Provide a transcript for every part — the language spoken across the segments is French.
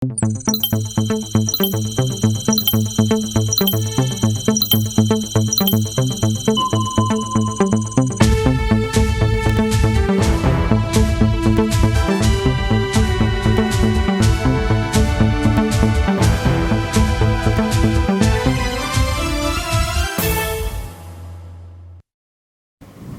Un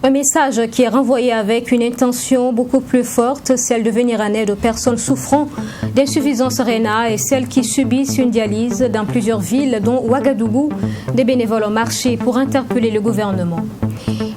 message qui est renvoyé avec une intention beaucoup plus forte, celle de venir en aide aux personnes souffrant d'insuffisance rénale et celles qui subissent une dialyse dans plusieurs villes, dont Ouagadougou. Des bénévoles ont marché pour interpeller le gouvernement.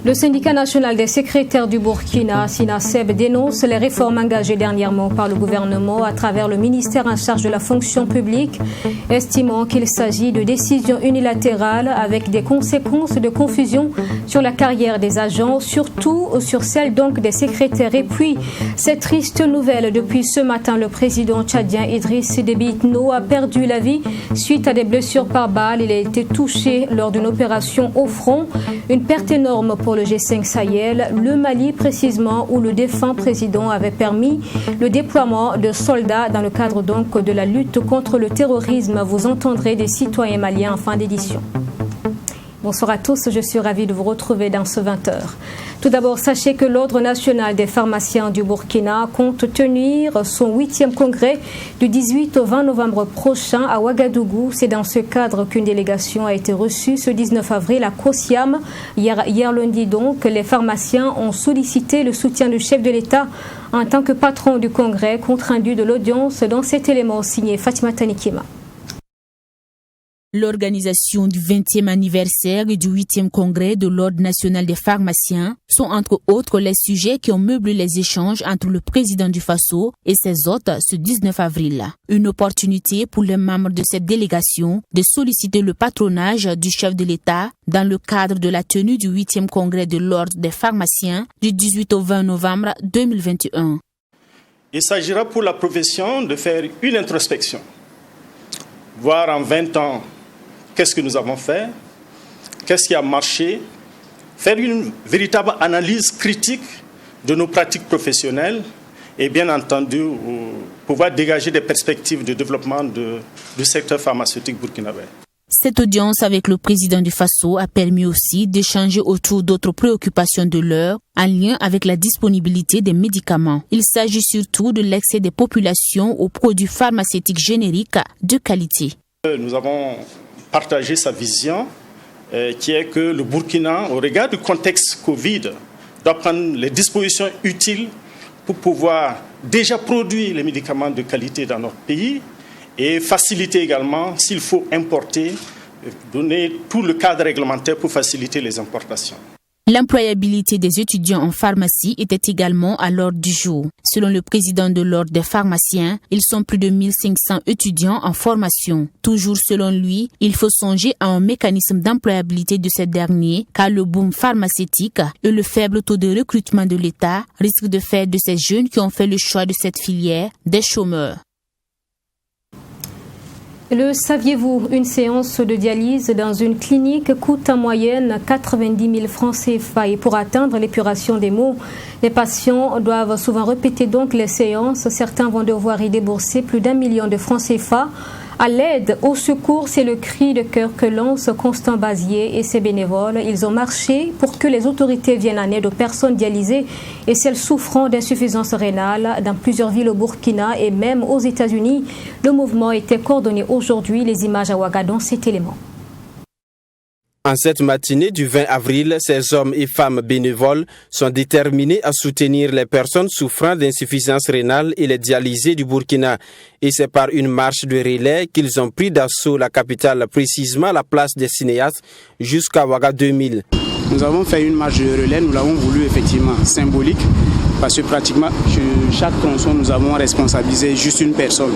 Le syndicat national des secrétaires du Burkina, SINASEB, dénonce les réformes engagées dernièrement par le gouvernement à travers le ministère en charge de la fonction publique, estimant qu'il s'agit de décisions unilatérales avec des conséquences de confusion sur la carrière des agents, surtout sur celle donc des secrétaires. Et puis, cette triste nouvelle, depuis ce matin, le président tchadien Idriss Déby Itno a perdu la vie suite à des blessures par balle. Il a été touché lors d'une opération au front, une perte énorme pour le G5 Sahel, le Mali précisément, où le défunt président avait permis le déploiement de soldats dans le cadre donc de la lutte contre le terrorisme. Vous entendrez des citoyens maliens en fin d'édition. Bonsoir à tous, je suis ravie de vous retrouver dans ce 20h. Tout d'abord, sachez que l'Ordre national des pharmaciens du Burkina compte tenir son 8e congrès du 18 au 20 novembre prochain à Ouagadougou. C'est dans ce cadre qu'une délégation a été reçue ce 19 avril à Kosiam. Hier lundi donc, les pharmaciens ont sollicité le soutien du chef de l'État en tant que patron du congrès, compte rendu de l'audience dans cet élément signé Fatima Tanikima. L'organisation du 20e anniversaire et du 8e congrès de l'Ordre national des pharmaciens sont entre autres les sujets qui ont meublé les échanges entre le président du Faso et ses hôtes ce 19 avril. Une opportunité pour les membres de cette délégation de solliciter le patronage du chef de l'État dans le cadre de la tenue du 8e congrès de l'Ordre des pharmaciens du 18 au 20 novembre 2021. Il s'agira pour la profession de faire une introspection, voir en 20 ans qu'est-ce que nous avons fait, qu'est-ce qui a marché, faire une véritable analyse critique de nos pratiques professionnelles et bien entendu pouvoir dégager des perspectives de développement du secteur pharmaceutique burkinabé. Cette audience avec le président du Faso a permis aussi d'échanger autour d'autres préoccupations de l'heure en lien avec la disponibilité des médicaments. Il s'agit surtout de l'accès des populations aux produits pharmaceutiques génériques de qualité. Nous avons partagé sa vision qui est que le Burkina, au regard du contexte Covid, doit prendre les dispositions utiles pour pouvoir déjà produire les médicaments de qualité dans notre pays et faciliter également, s'il faut importer, donner tout le cadre réglementaire pour faciliter les importations. L'employabilité des étudiants en pharmacie était également à l'ordre du jour. Selon le président de l'Ordre des pharmaciens, ils sont plus de 1500 étudiants en formation. Toujours selon lui, il faut songer à un mécanisme d'employabilité de ces derniers, car le boom pharmaceutique et le faible taux de recrutement de l'État risquent de faire de ces jeunes qui ont fait le choix de cette filière des chômeurs. Le saviez-vous, une séance de dialyse dans une clinique coûte en moyenne 90 000 francs CFA et pour atteindre l'épuration des maux, les patients doivent souvent répéter donc les séances. Certains vont devoir y débourser plus d'1 million de francs CFA. À l'aide, au secours, c'est le cri de cœur que lance Constant Bazier et ses bénévoles. Ils ont marché pour que les autorités viennent en aide aux personnes dialysées et celles souffrant d'insuffisance rénale dans plusieurs villes au Burkina et même aux États-Unis. Le mouvement était coordonné aujourd'hui. Les images à Ouagadougou, cet élément. En cette matinée du 20 avril, ces hommes et femmes bénévoles sont déterminés à soutenir les personnes souffrant d'insuffisance rénale et les dialysés du Burkina. Et c'est par une marche de relais qu'ils ont pris d'assaut la capitale, précisément la place des cinéastes, jusqu'à Ouaga 2000. Nous avons fait une marche de relais, nous l'avons voulu effectivement symbolique, parce que pratiquement sur chaque tronçon, nous avons responsabilisé juste une personne.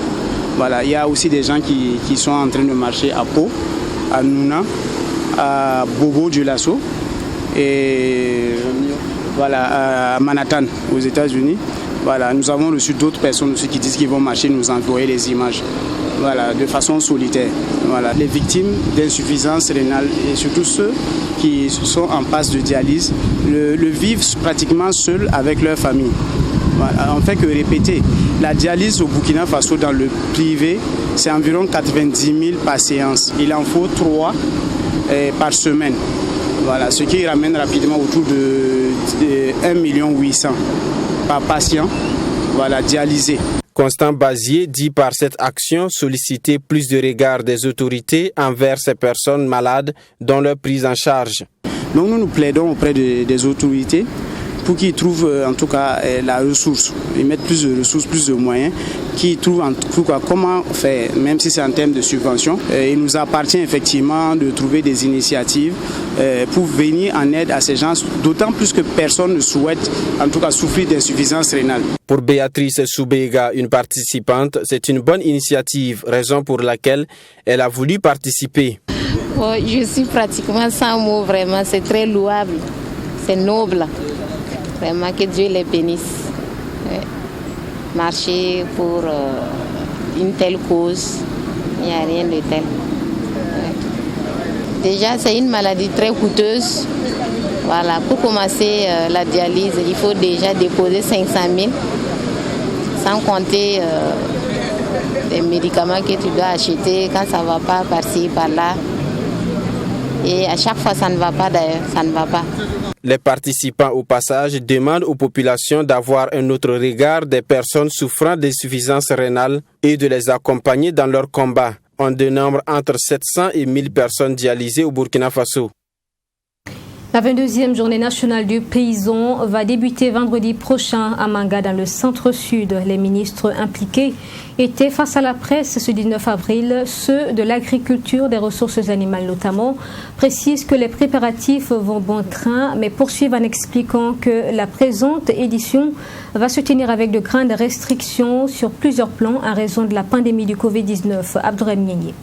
Voilà, il y a aussi des gens qui sont en train de marcher à Pau, à Nouna, à Bobo du Lasso et voilà, à Manhattan aux États-Unis. Voilà, nous avons reçu d'autres personnes aussi qui disent qu'ils vont marcher, nous envoyer les images. Voilà, de façon solitaire. Voilà, les victimes d'insuffisance rénale et surtout ceux qui sont en passe de dialyse le vivent pratiquement seuls avec leur famille. Voilà, on ne fait que répéter. La dialyse au Burkina Faso dans le privé, c'est environ 90 000 par séance. Il en faut 3 par semaine. Voilà, ce qui ramène rapidement autour de 1 800 000 par patient, voilà, dialysé. Constant Bazier dit par cette action solliciter plus de regard des autorités envers ces personnes malades dans leur prise en charge. Donc nous plaidons auprès des autorités pour qu'ils trouvent en tout cas la ressource, ils mettent plus de ressources, plus de moyens, qu'ils trouvent en tout cas comment faire, même si c'est en termes de subvention. Il nous appartient effectivement de trouver des initiatives pour venir en aide à ces gens, d'autant plus que personne ne souhaite en tout cas souffrir d'insuffisance rénale. Pour Béatrice Soubega, une participante, c'est une bonne initiative, raison pour laquelle elle a voulu participer. Oh, je suis pratiquement sans mots, vraiment, c'est très louable, c'est noble. Vraiment que Dieu les bénisse. Ouais. Marcher pour une telle cause, il n'y a rien de tel. Ouais. Déjà, c'est une maladie très coûteuse. Voilà, pour commencer la dialyse, il faut déjà déposer 500 000, sans compter les médicaments que tu dois acheter quand ça ne va pas par-ci, par-là. Et à chaque fois, ça ne va pas d'ailleurs, ça ne va pas. Les participants au passage demandent aux populations d'avoir un autre regard des personnes souffrant d'insuffisance rénale et de les accompagner dans leur combat. On dénombre entre 700 et 1000 personnes dialysées au Burkina Faso. La 22e journée nationale du paysan va débuter vendredi prochain à Manga dans le centre-sud. Les ministres impliqués étaient face à la presse ce 19 avril. Ceux de l'agriculture, des ressources animales notamment, précisent que les préparatifs vont bon train, mais poursuivent en expliquant que la présente édition va se tenir avec de grandes restrictions sur plusieurs plans en raison de la pandémie du Covid-19. Abdourahmane Nienye.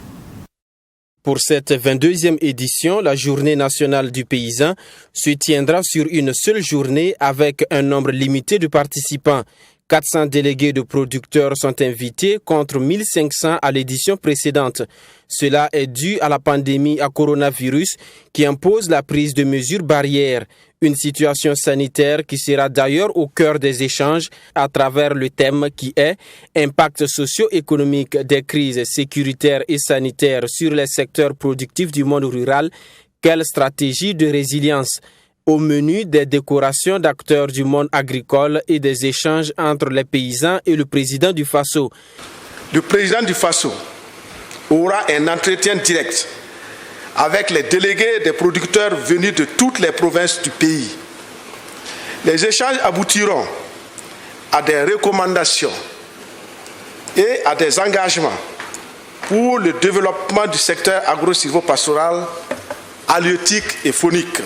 Pour cette 22e édition, la Journée nationale du paysan se tiendra sur une seule journée avec un nombre limité de participants. 400 délégués de producteurs sont invités contre 1500 à l'édition précédente. Cela est dû à la pandémie à coronavirus qui impose la prise de mesures barrières. Une situation sanitaire qui sera d'ailleurs au cœur des échanges à travers le thème qui est « Impact socio-économique des crises sécuritaires et sanitaires sur les secteurs productifs du monde rural. Quelle stratégie de résilience ?» Au menu des décorations d'acteurs du monde agricole et des échanges entre les paysans et le président du Faso. Le président du Faso aura un entretien direct avec les délégués des producteurs venus de toutes les provinces du pays. Les échanges aboutiront à des recommandations et à des engagements pour le développement du secteur agro-silvopastoral, halieutique et faunique.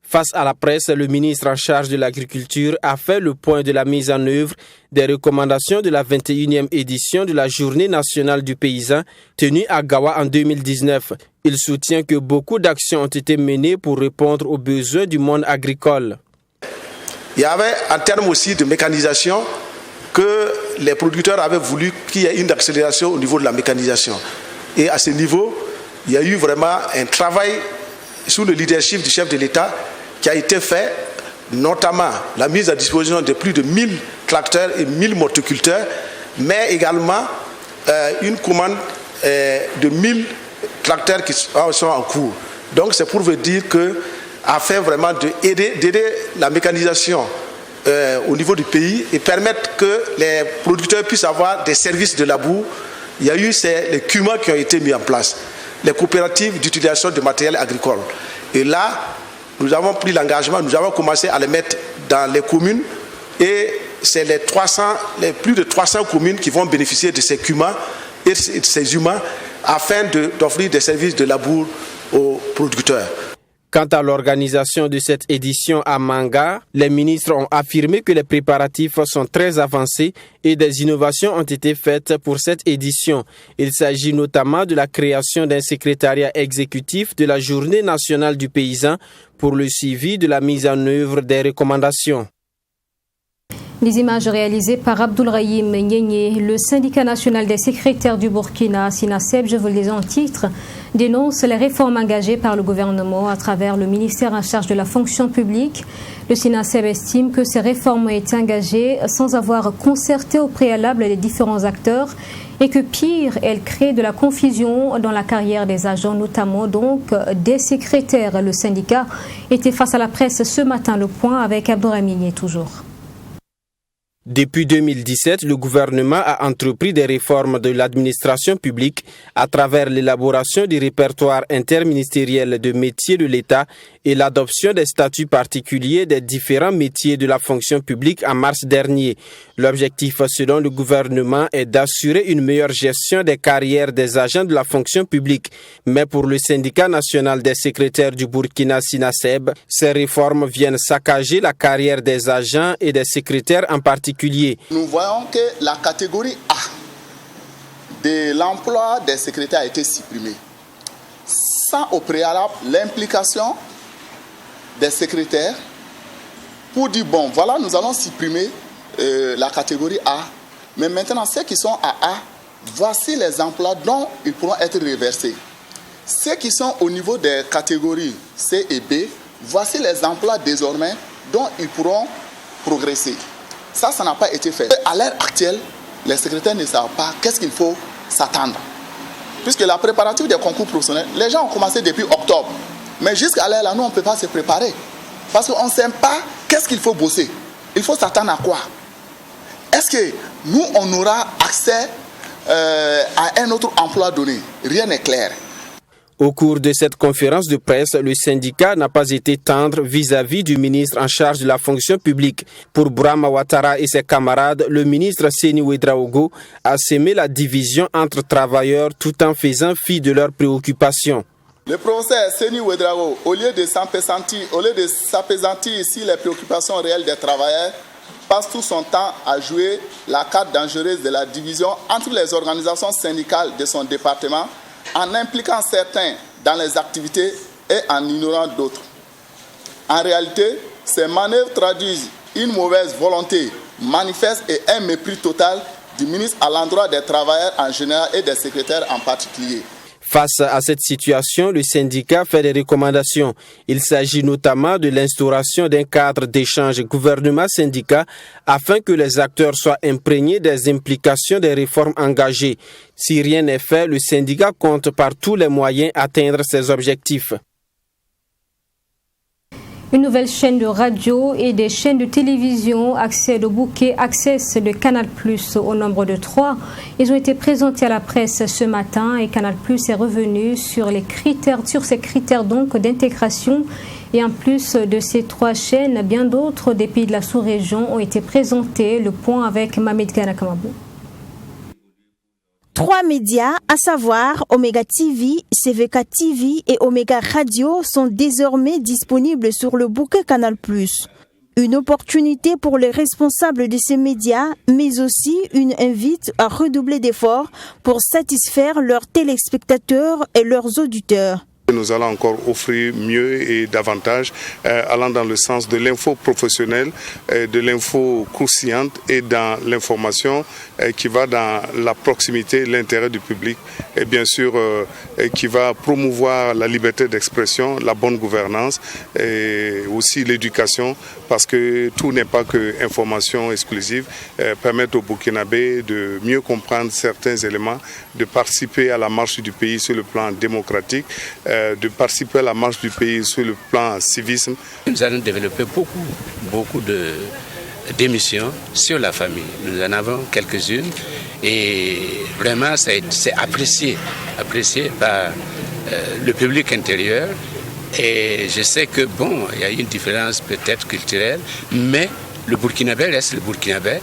Face à la presse, le ministre en charge de l'agriculture a fait le point de la mise en œuvre des recommandations de la 21e édition de la Journée nationale du paysan tenue à Gawa en 2019. Il soutient que beaucoup d'actions ont été menées pour répondre aux besoins du monde agricole. Il y avait en termes aussi de mécanisation que les producteurs avaient voulu qu'il y ait une accélération au niveau de la mécanisation. Et à ce niveau, il y a eu vraiment un travail sous le leadership du chef de l'État qui a été fait, notamment la mise à disposition de plus de 1000 tracteurs et 1000 motoculteurs, mais également une commande de 1000 tracteurs qui sont en cours. Donc c'est pour vous dire que, afin vraiment d'aider la mécanisation au niveau du pays et permettre que les producteurs puissent avoir des services de labour, il y a eu les CUMA qui ont été mis en place, les coopératives d'utilisation de matériel agricole. Et là, nous avons pris l'engagement, nous avons commencé à les mettre dans les communes et c'est les plus de 300 communes qui vont bénéficier de ces CUMA et de ces humains afin d'offrir des services de labour aux producteurs. Quant à l'organisation de cette édition à Manga, les ministres ont affirmé que les préparatifs sont très avancés et des innovations ont été faites pour cette édition. Il s'agit notamment de la création d'un secrétariat exécutif de la Journée nationale du paysan pour le suivi de la mise en œuvre des recommandations. Des images réalisées par Abdoulrahim Nyenye. Le syndicat national des secrétaires du Burkina, SINASEB, je vous le disais en titre, dénonce les réformes engagées par le gouvernement à travers le ministère en charge de la fonction publique. Le SINASEB estime que ces réformes ont été engagées sans avoir concerté au préalable les différents acteurs et que pire, elles créent de la confusion dans la carrière des agents, notamment donc des secrétaires. Le syndicat était face à la presse ce matin. Le point avec Abdourahim Nyenye toujours. Depuis 2017, le gouvernement a entrepris des réformes de l'administration publique à travers l'élaboration du répertoire interministériel de métiers de l'État et l'adoption des statuts particuliers des différents métiers de la fonction publique en mars dernier. L'objectif, selon le gouvernement, est d'assurer une meilleure gestion des carrières des agents de la fonction publique. Mais pour le syndicat national des secrétaires du Burkina, SINASEB, ces réformes viennent saccager la carrière des agents et des secrétaires en particulier. Nous voyons que la catégorie A de l'emploi des secrétaires a été supprimée, sans au préalable l'implication des secrétaires pour dire bon, voilà, nous allons supprimer la catégorie A, mais maintenant ceux qui sont à A, voici les emplois dont ils pourront être reversés. Ceux qui sont au niveau des catégories C et B, voici les emplois désormais dont ils pourront progresser. Ça n'a pas été fait. À l'heure actuelle, les secrétaires ne savent pas qu'est-ce qu'il faut s'attendre. Puisque la préparative des concours professionnels, les gens ont commencé depuis octobre. Mais jusqu'à l'heure, là, nous, on ne peut pas se préparer. Parce qu'on ne sait pas qu'est-ce qu'il faut bosser. Il faut s'attendre à quoi? Est-ce que nous, on aura accès à un autre emploi donné? Rien n'est clair. Au cours de cette conférence de presse, le syndicat n'a pas été tendre vis-à-vis du ministre en charge de la fonction publique. Pour Brahma Ouattara et ses camarades, le ministre Seni Ouedraogo a sémé la division entre travailleurs tout en faisant fi de leurs préoccupations. Le professeur Seni Ouedraogo, au lieu de s'appesantir sur les préoccupations réelles des travailleurs, passe tout son temps à jouer la carte dangereuse de la division entre les organisations syndicales de son département, en impliquant certains dans les activités et en ignorant d'autres. En réalité, ces manœuvres traduisent une mauvaise volonté manifeste et un mépris total du ministre à l'endroit des travailleurs en général et des secrétaires en particulier. Face à cette situation, le syndicat fait des recommandations. Il s'agit notamment de l'instauration d'un cadre d'échange gouvernement-syndicat afin que les acteurs soient imprégnés des implications des réformes engagées. Si rien n'est fait, le syndicat compte par tous les moyens atteindre ses objectifs. Une nouvelle chaîne de radio et des chaînes de télévision accèdent au bouquet Access de Canal+, au nombre de 3. Ils ont été présentés à la presse ce matin et Canal+ est revenu sur ces critères donc d'intégration. Et en plus de ces 3 chaînes, bien d'autres des pays de la sous-région ont été présentés. Le point avec Mamed Ganakamabou. 3 médias, à savoir Omega TV, CVK TV et Omega Radio, sont désormais disponibles sur le bouquet Canal+. Une opportunité pour les responsables de ces médias, mais aussi une invite à redoubler d'efforts pour satisfaire leurs téléspectateurs et leurs auditeurs. Nous allons encore offrir mieux et davantage, allant dans le sens de l'info professionnelle, de l'info croustillante et dans l'information qui va dans la proximité, l'intérêt du public et bien sûr qui va promouvoir la liberté d'expression, la bonne gouvernance et aussi l'éducation parce que tout n'est pas que information exclusive, permettre aux Burkinabés de mieux comprendre certains éléments, de participer à la marche du pays sur le plan démocratique, de participer à la marche du pays sur le plan civisme. Nous allons développer beaucoup d'émissions sur la famille. Nous en avons quelques-unes et vraiment c'est apprécié par le public intérieur. Et je sais que bon, il y a une différence peut-être culturelle, mais le Burkinabé reste le Burkinabé.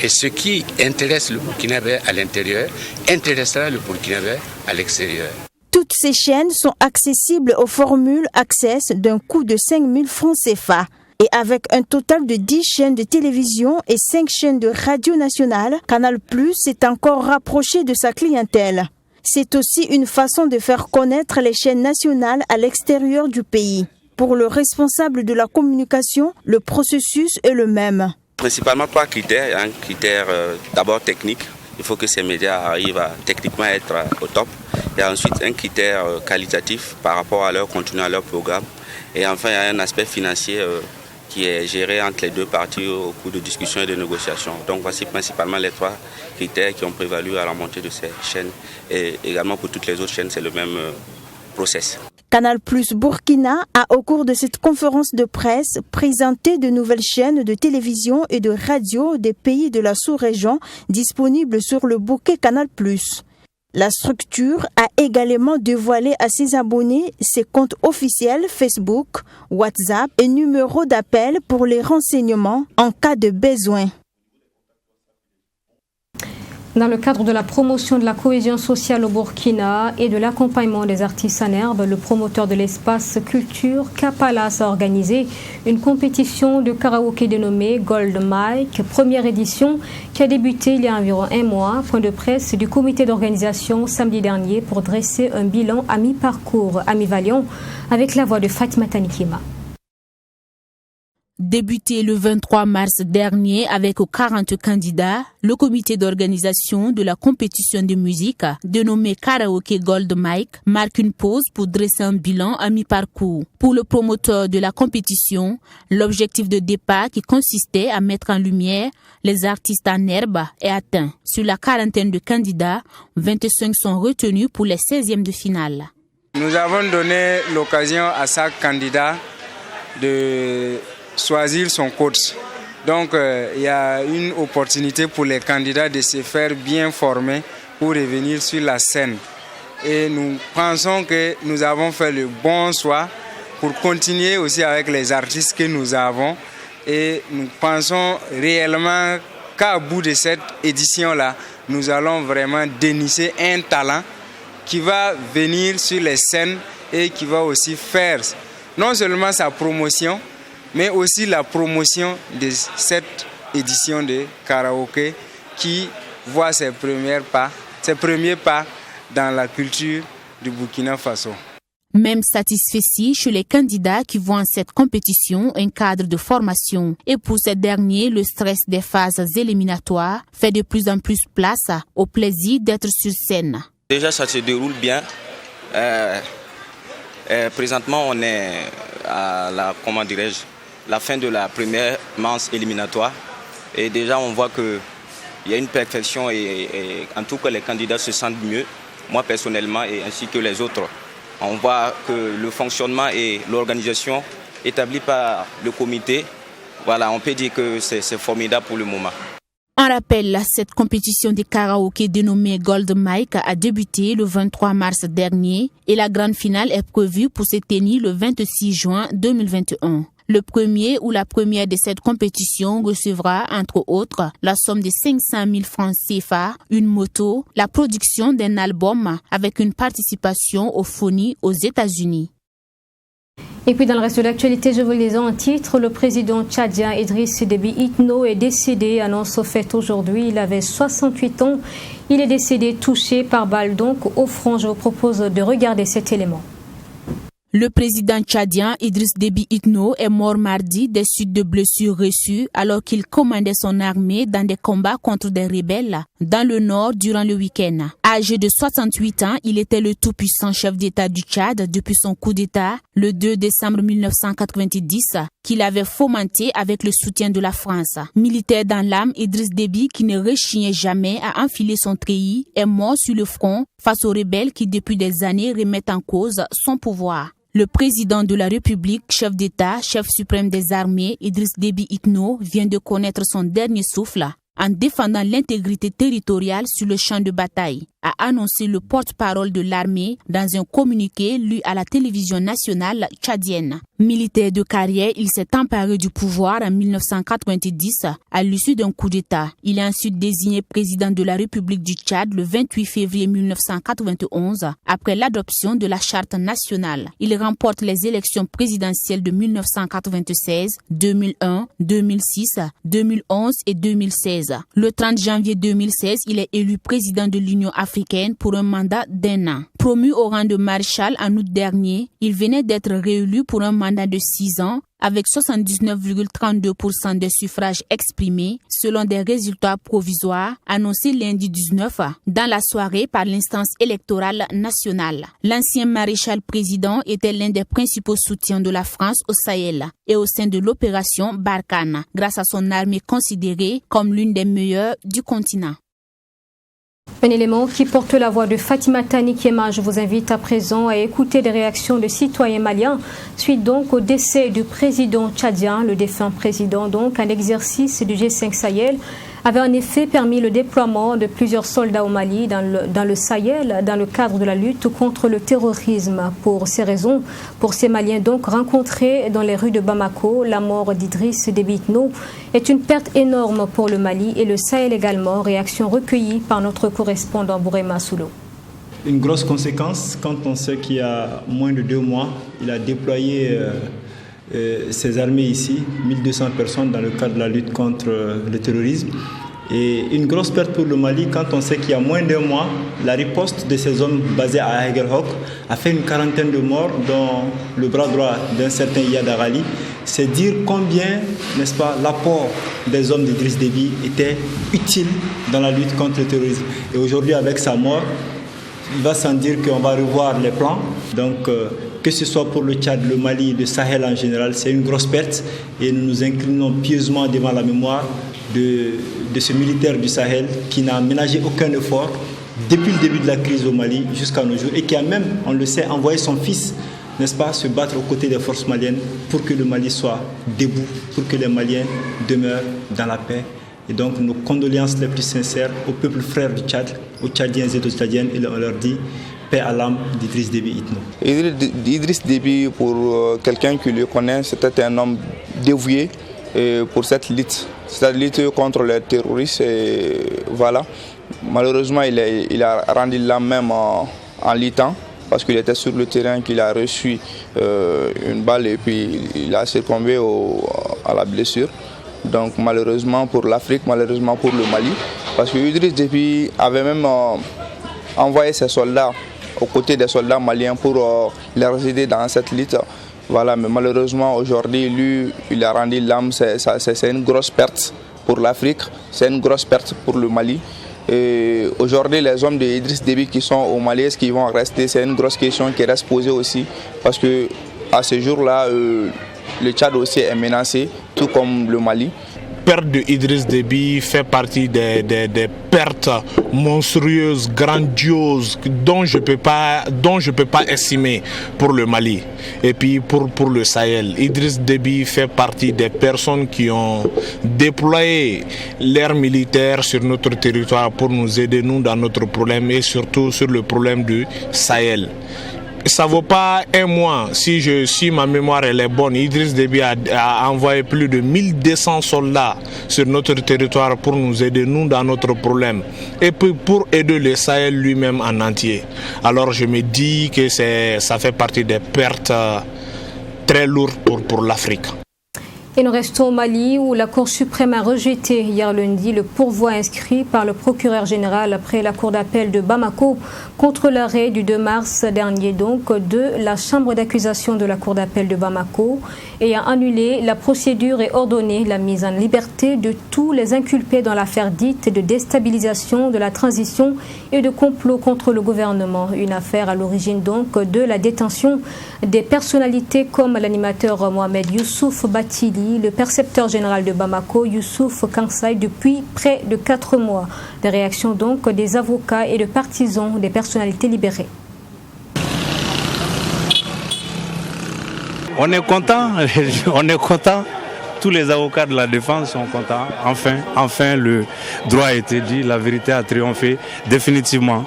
Et ce qui intéresse le Burkinabé à l'intérieur intéressera le Burkinabé à l'extérieur. Toutes ces chaînes sont accessibles aux formules Access d'un coût de 5 000 francs CFA. Et avec un total de 10 chaînes de télévision et 5 chaînes de radio nationale, Canal+ s'est encore rapproché de sa clientèle. C'est aussi une façon de faire connaître les chaînes nationales à l'extérieur du pays. Pour le responsable de la communication, le processus est le même. Principalement 3 critères. Il y a un critère d'abord technique. Il faut que ces médias arrivent à techniquement être au top. Il y a ensuite un critère qualitatif par rapport à leur contenu, à leur programme. Et enfin, il y a un aspect financier qui est géré entre les deux parties au cours de discussions et de négociations. Donc voici principalement les 3 critères qui ont prévalu à la montée de ces chaînes. Et également pour toutes les autres chaînes, c'est le même process. Canal Plus Burkina a, au cours de cette conférence de presse, présenté de nouvelles chaînes de télévision et de radio des pays de la sous-région disponibles sur le bouquet Canal Plus. La structure a également dévoilé à ses abonnés ses comptes officiels Facebook, WhatsApp et numéros d'appel pour les renseignements en cas de besoin. Dans le cadre de la promotion de la cohésion sociale au Burkina et de l'accompagnement des artistes en herbe, le promoteur de l'espace culture Kapalas a organisé une compétition de karaoké dénommée Gold Mic, première édition qui a débuté il y a environ 1 mois. Point de presse du comité d'organisation samedi dernier pour dresser un bilan à mi-parcours, à mi-valion, avec la voix de Fatima Tanikima. Débuté le 23 mars dernier avec 40 candidats, le comité d'organisation de la compétition de musique, dénommé Karaoke Gold Mic, marque une pause pour dresser un bilan à mi-parcours. Pour le promoteur de la compétition, l'objectif de départ qui consistait à mettre en lumière les artistes en herbe est atteint. Sur la quarantaine de candidats, 25 sont retenus pour les 16e de finale. Nous avons donné l'occasion à chaque candidat de choisir son coach. Donc il y a une opportunité pour les candidats de se faire bien former pour revenir sur la scène. Et nous pensons que nous avons fait le bon choix pour continuer aussi avec les artistes que nous avons. Et nous pensons réellement qu'à bout de cette édition-là, nous allons vraiment dénicher un talent qui va venir sur les scènes et qui va aussi faire non seulement sa promotion, mais aussi la promotion de cette édition de karaoké qui voit ses premiers pas dans la culture du Burkina Faso. Même satisfait chez les candidats qui voient en cette compétition un cadre de formation. Et pour ces derniers, le stress des phases éliminatoires fait de plus en plus place au plaisir d'être sur scène. Déjà, ça se déroule bien. Présentement, on est à la fin de la première manche éliminatoire. Et déjà, on voit qu'il y a une perfection et en tout cas, les candidats se sentent mieux, moi personnellement, et ainsi que les autres. On voit que le fonctionnement et l'organisation établie par le comité, voilà, on peut dire que c'est formidable pour le moment. En rappel, cette compétition de karaoké dénommée Gold Mic a débuté le 23 mars dernier et la grande finale est prévue pour se tenir le 26 juin 2021. Le premier ou la première de cette compétition recevra, entre autres, la somme de 500 000 francs CFA, une moto, la production d'un album avec une participation au FONI aux États-Unis. Et puis dans le reste de l'actualité, je vous les en titre. Le président tchadien Idriss Déby Itno est décédé, annonce faite aujourd'hui. Il avait 68 ans. Il est décédé touché par balle donc au front. Je vous propose de regarder cet élément. Le président tchadien Idriss Déby Itno est mort mardi des suites de blessures reçues alors qu'il commandait son armée dans des combats contre des rebelles dans le nord durant le week-end. Âgé de 68 ans, il était le tout-puissant chef d'État du Tchad depuis son coup d'État le 2 décembre 1990 qu'il avait fomenté avec le soutien de la France. Militaire dans l'âme, Idriss Déby, qui ne rechignait jamais à enfiler son treillis, est mort sur le front face aux rebelles qui depuis des années remettent en cause son pouvoir. Le président de la République, chef d'État, chef suprême des armées, Idriss Déby Itno, vient de connaître son dernier souffle en défendant l'intégrité territoriale sur le champ de bataille, a annoncé le porte-parole de l'armée dans un communiqué lu à la télévision nationale tchadienne. Militaire de carrière, il s'est emparé du pouvoir en 1990 à l'issue d'un coup d'État. Il est ensuite désigné président de la République du Tchad le 28 février 1991 après l'adoption de la charte nationale. Il remporte les élections présidentielles de 1996, 2001, 2006, 2011 et 2016. Le 30 janvier 2016, il est élu président de l'Union africaine pour un mandat d'1 an. Promu au rang de maréchal en août dernier, il venait d'être réélu pour un mandat de 6 ans avec 79,32% des suffrages exprimés selon des résultats provisoires annoncés lundi 19 dans la soirée par l'instance électorale nationale. L'ancien maréchal président était l'un des principaux soutiens de la France au Sahel et au sein de l'opération Barkhane, grâce à son armée considérée comme l'une des meilleures du continent. Un élément qui porte la voix de Fatima Tani Kiema. Je vous invite à présent à écouter les réactions de citoyens maliens suite donc au décès du président tchadien. Le défunt président, donc, un exercice du G5 Sahel, avait en effet permis le déploiement de plusieurs soldats au Mali dans le Sahel dans le cadre de la lutte contre le terrorisme. Pour ces raisons, pour ces Maliens donc rencontrés dans les rues de Bamako, la mort d'Idriss Déby Itno est une perte énorme pour le Mali et le Sahel également. Réaction recueillie par notre correspondant Bourema Soulo. Une grosse conséquence quand on sait qu'il y a moins de 2 mois, il a déployé ses armées ici, 1200 personnes dans le cadre de la lutte contre le terrorisme. Et une grosse perte pour le Mali quand on sait qu'il y a moins d'1 mois, la riposte de ces hommes basés à Hegelhoek a fait une quarantaine de morts, dont le bras droit d'un certain Iyad Arali. C'est dire combien, n'est-ce pas, l'apport des hommes d'Idriss Déby était utile dans la lutte contre le terrorisme. Et aujourd'hui, avec sa mort, il va sans dire qu'on va revoir les plans. Donc, que ce soit pour le Tchad, le Mali, le Sahel en général, c'est une grosse perte. Et nous nous inclinons pieusement devant la mémoire de ce militaire du Sahel qui n'a ménagé aucun effort depuis le début de la crise au Mali jusqu'à nos jours et qui a même, on le sait, envoyé son fils, n'est-ce pas, se battre aux côtés des forces maliennes pour que le Mali soit debout, pour que les Maliens demeurent dans la paix. Et donc nos condoléances les plus sincères au peuple frère du Tchad, aux Tchadiens et aux Tchadiennes, et on leur dit paix à l'âme d'Idriss Déby Itno. Idriss Déby, pour quelqu'un qui le connaît, c'était un homme dévoué pour cette lutte contre les terroristes. Et voilà. Malheureusement, il a rendu l'âme même en luttant, parce qu'il était sur le terrain, qu'il a reçu une balle et puis il a succombé à la blessure. Donc malheureusement pour l'Afrique, malheureusement pour le Mali, parce que Idriss Déby avait même envoyé ses soldats aux côtés des soldats maliens pour les aider dans cette lutte. Voilà, mais malheureusement aujourd'hui, lui, il a rendu l'âme. C'est une grosse perte pour l'Afrique, c'est une grosse perte pour le Mali. Et aujourd'hui, les hommes d'Idriss Déby qui sont au Mali, est-ce qu'ils vont rester? C'est une grosse question qui reste posée aussi, parce que à ce jour-là, le Tchad aussi est menacé, tout comme le Mali. La perte de Idriss Déby fait partie des pertes monstrueuses, grandioses, dont je peux pas estimer pour le Mali et puis pour le Sahel. Idriss Déby fait partie des personnes qui ont déployé l'air militaire sur notre territoire pour nous aider, nous, dans notre problème et surtout sur le problème du Sahel. Ça ne vaut pas 1 mois, si ma mémoire elle est bonne. Idriss Déby a envoyé plus de 1200 soldats sur notre territoire pour nous aider, nous, dans notre problème. Et puis pour aider le Sahel lui-même en entier. Alors je me dis que ça fait partie des pertes très lourdes pour l'Afrique. Et nous restons au Mali où la Cour suprême a rejeté hier lundi le pourvoi inscrit par le procureur général après la Cour d'appel de Bamako contre l'arrêt du 2 mars dernier donc de la chambre d'accusation de la Cour d'appel de Bamako ayant annulé la procédure et ordonné la mise en liberté de tous les inculpés dans l'affaire dite de déstabilisation de la transition et de complot contre le gouvernement. Une affaire à l'origine donc de la détention des personnalités comme l'animateur Mohamed Youssouf Batili, le percepteur général de Bamako, Youssouf Kansai, depuis près de 4 mois. Des réactions donc des avocats et de partisans des personnalités libérées. On est content, tous les avocats de la défense sont contents. Enfin, le droit a été dit, la vérité a triomphé définitivement.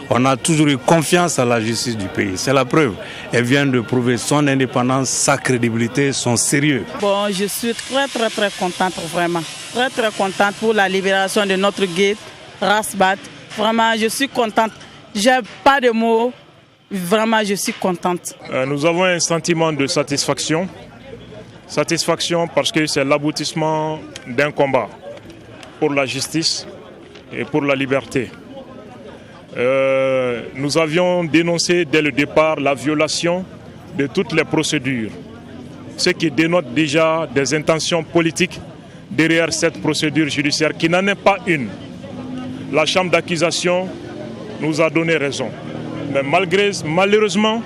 On a toujours eu confiance à la justice du pays. C'est la preuve. Elle vient de prouver son indépendance, sa crédibilité, son sérieux. Bon, je suis très contente, vraiment. Très contente pour la libération de notre guide, Rasbat. Vraiment, je suis contente. J'ai pas de mots. Vraiment, je suis contente. Nous avons un sentiment de satisfaction. Satisfaction parce que c'est l'aboutissement d'un combat pour la justice et pour la liberté. nous avions dénoncé dès le départ la violation de toutes les procédures, ce qui dénote déjà des intentions politiques derrière cette procédure judiciaire qui n'en est pas une. La chambre d'accusation nous a donné raison. Mais malheureusement,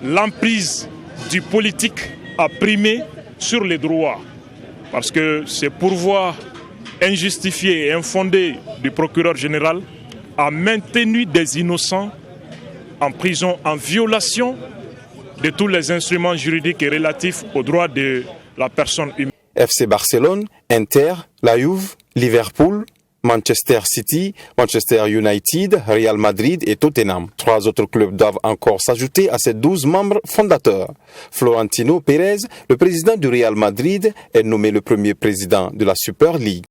l'emprise du politique a primé sur les droits. Parce que ces pourvois injustifiés et infondés du procureur général a maintenu des innocents en prison en violation de tous les instruments juridiques et relatifs aux droits de la personne humaine. FC Barcelone, Inter, la Juve, Liverpool, Manchester City, Manchester United, Real Madrid et Tottenham. 3 autres clubs doivent encore s'ajouter à ces 12 membres fondateurs. Florentino Pérez, le président du Real Madrid, est nommé le premier président de la Super League.